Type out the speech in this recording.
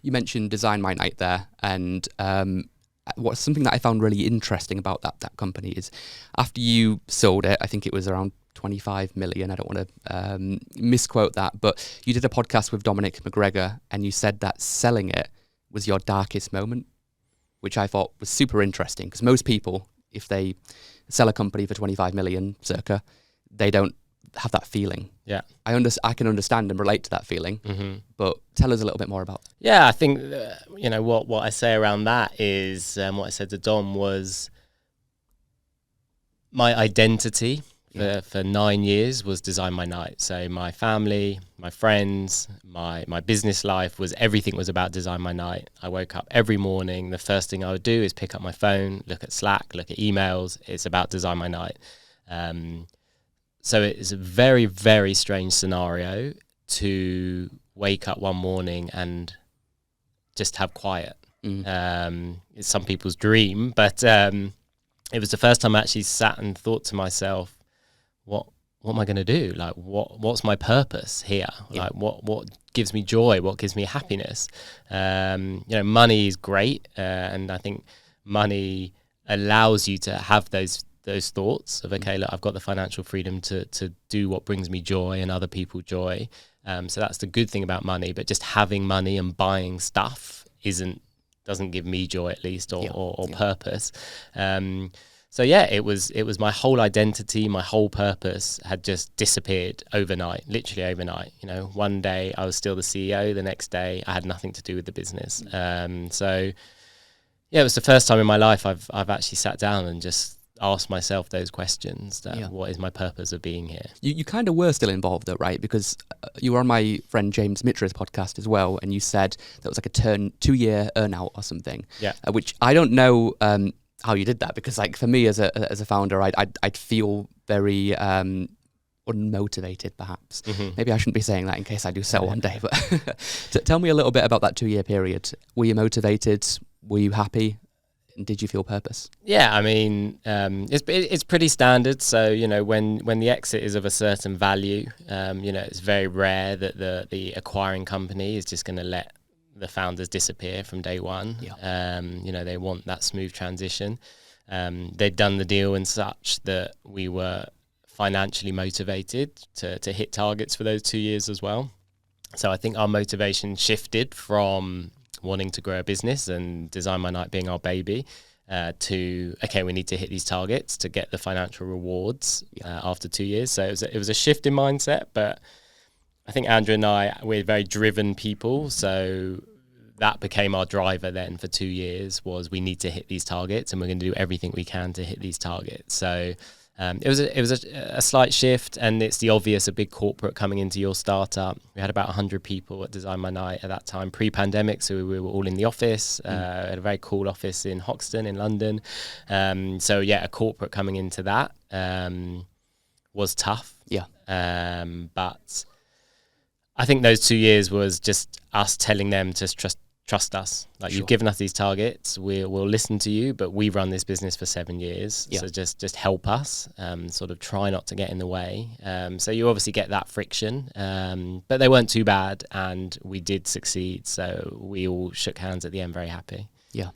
you mentioned Design My Night there, and what's something that I found really interesting about that company is after you sold it, I think it was around 25 million. I don't want to misquote that, but you did a podcast with Dominic McGregor and you said that selling it was your darkest moment, which I thought was super interesting because most people, if they sell a company for 25 million circa, they don't have that feeling. Yeah. I can understand and relate to that feeling, but tell us a little bit more about that. Yeah, I think, what I say around that is what I said to Dom was my identity for 9 years was Design My Night. So my family, my friends, my business life everything was about Design My Night. I woke up every morning. The first thing I would do is pick up my phone, look at Slack, look at emails. It's about Design My Night. So it's a very, very strange scenario to wake up one morning and just have quiet. It's some people's dream, but it was the first time I actually sat and thought to myself, what am I going to do? Like, what's my purpose here? Like, what gives me joy? What gives me happiness? Money is great, and I think money allows you to have those thoughts of, okay, look, I've got the financial freedom to do what brings me joy and other people joy. So that's the good thing about money. But just having money and buying stuff doesn't give me joy, at least, or purpose. So yeah, it was my whole identity, my whole purpose had just disappeared overnight, literally overnight. One day I was still the CEO, the next day I had nothing to do with the business. So yeah, it was the first time in my life I've actually sat down and just asked myself those questions. What is my purpose of being here? You kind of were still involved though, right? Because you were on my friend James Mitra's podcast as well, and you said that was like a 2-year earnout or something. Yeah. Which I don't know how you did that, because like for me as a founder, I'd feel very unmotivated perhaps. Maybe I shouldn't be saying that in case I do sell one day, but tell me a little bit about that 2-year period. Were you motivated? Were you happy? And did you feel purpose? Yeah, I mean, it's pretty standard. So, when the exit is of a certain value, it's very rare that the acquiring company is just going to let the founders disappear from day one. They want that smooth transition. They'd done the deal in such that we were financially motivated to hit targets for those 2 years as well. So I think our motivation shifted from wanting to grow a business and Design My Night being our baby to, okay, we need to hit these targets to get the financial rewards after 2 years. So it was a shift in mindset, but I think Andrew and we're very driven people. So that became our driver then for 2 years, was we need to hit these targets and we're going to do everything we can to hit these targets. So it was a slight shift, and it's the obvious, a big corporate coming into your startup. We had about 100 people at Design My Night at that time, pre-pandemic, so we were all in the office, at a very cool office in Hoxton in London. So yeah, a corporate coming into that was tough. Yeah. But I think those 2 years was just us telling them to trust us. Like, you've given us these targets, we'll listen to you, but we run this business for 7 years. So just help us, sort of try not to get in the way. So you obviously get that friction, but they weren't too bad and we did succeed. So we all shook hands at the end, very happy. Yeah.